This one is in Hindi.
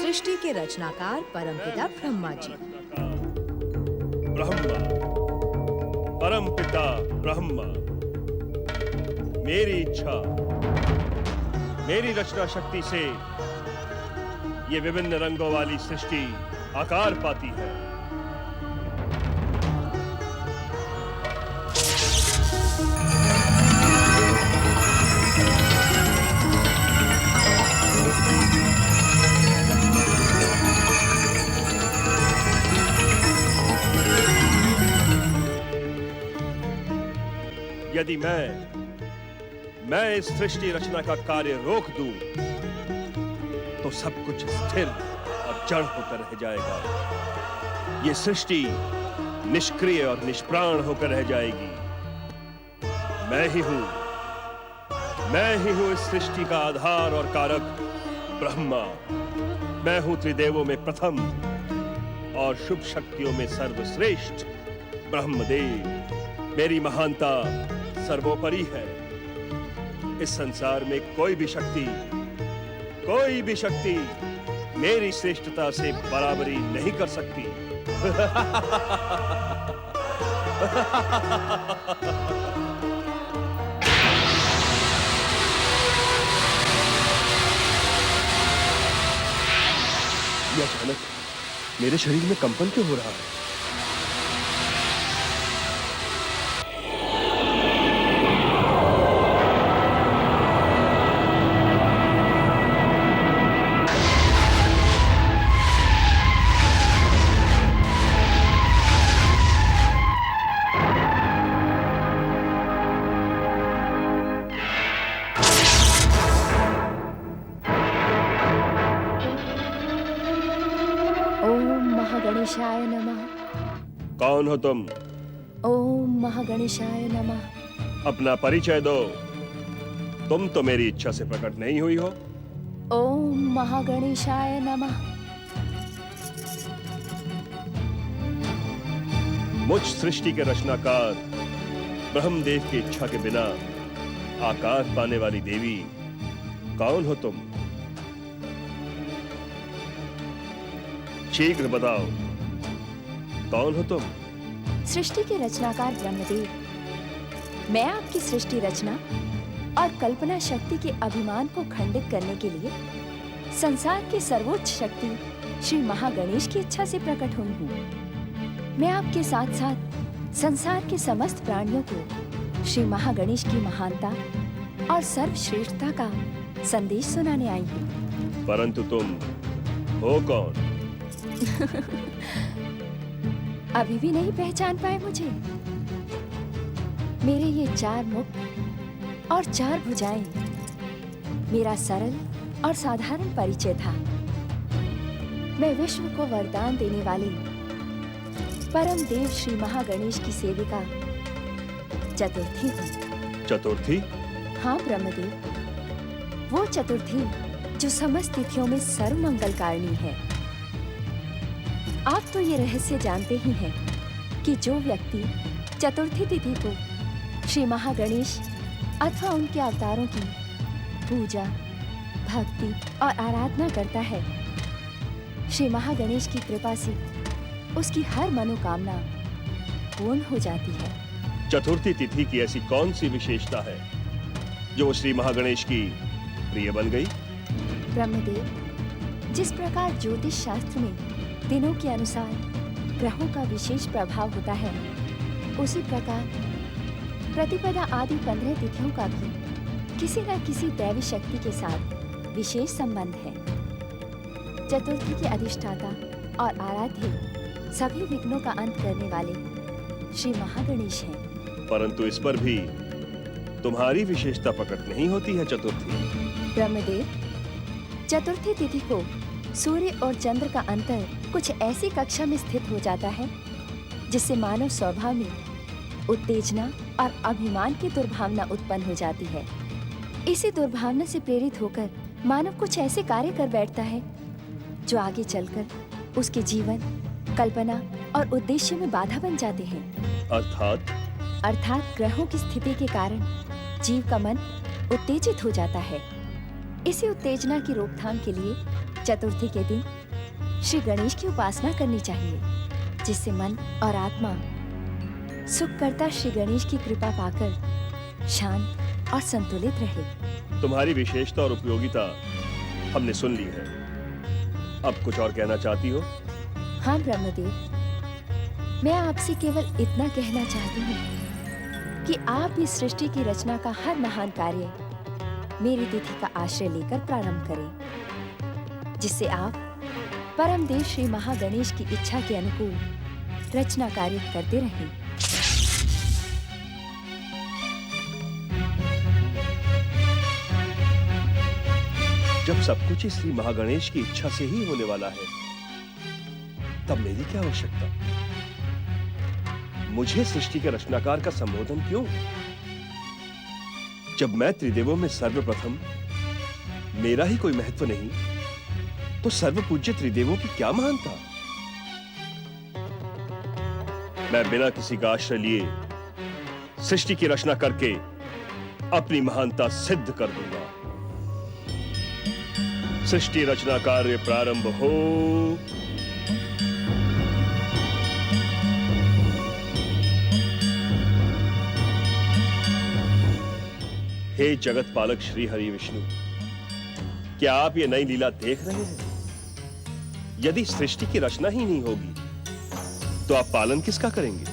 सृष्टि के रचनाकार परमपिता ब्रह्मा जी। ब्रह्मा, परमपिता ब्रह्मा, मेरी इच्छा, मेरी रचना शक्ति से ये विभिन्न रंगों वाली सृष्टि आकार पाती है। यदि मैं इस सृष्टि रचना का कार्य रोक दूं, तो सब कुछ स्थिर और जड़ होकर रह जाएगा। ये सृष्टि निष्क्रिय और निष्प्राण होकर रह जाएगी। मैं ही हूं इस सृष्टि का आधार और कारक ब्रह्मा। मैं हूं त्रिदेवों में प्रथम और शुभ शक्तियों में सर्वश्रेष्ठ ब्रह्मदेव। मेरी महानता सर्वोपरि है। इस संसार में कोई भी शक्ति मेरी श्रेष्ठता से बराबरी नहीं कर सकती। ये अचानक मेरे शरीर में कंपन क्यों हो रहा है? महागणेशाय नमः। कौन हो तुम? ओम महागणेशाय नमः। अपना परिचय दो। तुम तो मेरी इच्छा से प्रकट नहीं हुई हो। ओम महागणेशाय नमः। मुझ सृष्टि के रचनाकार ब्रह्मदेव की इच्छा के बिना आकार पाने वाली देवी कौन हो तुम? शीघ्र बताओ, कौन हो तुम? सृष्टि के रचनाकार ब्रह्मदेव। मैं आपकी सृष्टि रचना और कल्पना शक्ति के अभिमान को खंडित करने के लिए संसार की सर्वोच्च शक्ति श्री महागणेश की इच्छा से प्रकट हुई हूँ। मैं आपके साथ साथ संसार के समस्त प्राणियों को श्री महागणेश की महानता और सर्वश्रेष्ठता का संदेश सुनाने आई हूँ। परंतु तुम हो कौन? अभी भी नहीं पहचान पाए मुझे? मेरे ये 4 मुख और 4 भुजाएं मेरा सरल और साधारण परिचय था। मैं विश्व को वरदान देने वाले परम देव श्री महागणेश की सेविका चतुर्थी हूँ। चतुर्थी? हाँ ब्रह्मदेव, वो चतुर्थी जो समस्त तिथियों में सर्वमंगलकारिणी है। आप तो ये रहस्य जानते ही हैं कि जो व्यक्ति चतुर्थी तिथि को श्री महागणेश अथवा उनके अवतारों की पूजा, भक्ति और आराधना करता है, श्री महागणेश की कृपा से उसकी हर मनोकामना पूर्ण हो जाती है। चतुर्थी तिथि की ऐसी कौन सी विशेषता है जो श्री महागणेश की प्रिय बन गई? ब्रह्मदेव, जिस प्रकार ज्योतिष शास्त्र में दिनों के अनुसार ग्रहों का विशेष प्रभाव होता है, उसी प्रकार प्रतिपदा आदि 15 तिथियों का भी किसी न किसी दैवी शक्ति के साथ विशेष संबंध है। चतुर्थी के अधिष्ठाता और आराध्य सभी विघ्नों का अंत करने वाले श्री महागणेश हैं। परंतु इस पर भी तुम्हारी विशेषता प्रकट नहीं होती है चतुर्थी। ब्रह्मदेव, चतुर्थी तिथि को सूर्य और चंद्र का अंतर कुछ ऐसी कक्षा में स्थित हो जाता है जिससे मानव स्वभाव में उत्तेजना और अभिमान की दुर्भावना उत्पन्न हो जाती है। इसी दुर्भावना से प्रेरित होकर मानव कुछ ऐसे कार्य कर बैठता है जो आगे चलकर उसके जीवन, कल्पना और उद्देश्य में बाधा बन जाते हैं। अर्थात ग्रहों की स्थिति के कारण जीव का मन उत्तेजित हो जाता है। इसी उत्तेजना की रोकथाम के लिए चतुर्थी के दिन श्री गणेश की उपासना करनी चाहिए, जिससे मन और आत्मा सुख करता श्री गणेश की कृपा पाकर शांत और संतुलित रहे। तुम्हारी विशेषता और उपयोगिता हमने सुन ली है। अब कुछ और कहना चाहती हो? हाँ ब्रह्मदेव, मैं आपसे केवल इतना कहना चाहती हूँ कि आप इस सृष्टि की रचना का हर महान कार्य मेरी तिथि का आश्रय लेकर प्रारंभ करें, जिससे आप परम देव श्री महागणेश की इच्छा के अनुकूल रचना कार्य करते रहें। जब सब कुछ श्री महागणेश की इच्छा से ही होने वाला है, तब मेरी क्या आवश्यकता? मुझे सृष्टि के रचनाकार का संबोधन क्यों? जब मैं त्रिदेवों में सर्वप्रथम, मेरा ही कोई महत्व नहीं, तो सर्वपूज्य त्रिदेवों की क्या महानता? मैं बिना किसी का आश्रय लिए सृष्टि की रचना करके अपनी महानता सिद्ध कर दूंगा। सृष्टि रचना कार्य प्रारंभ हो। हे जगत पालक श्री हरि विष्णु, क्या आप ये नई लीला देख रहे हैं? यदि सृष्टि की रचना ही नहीं होगी, तो आप पालन किसका करेंगे?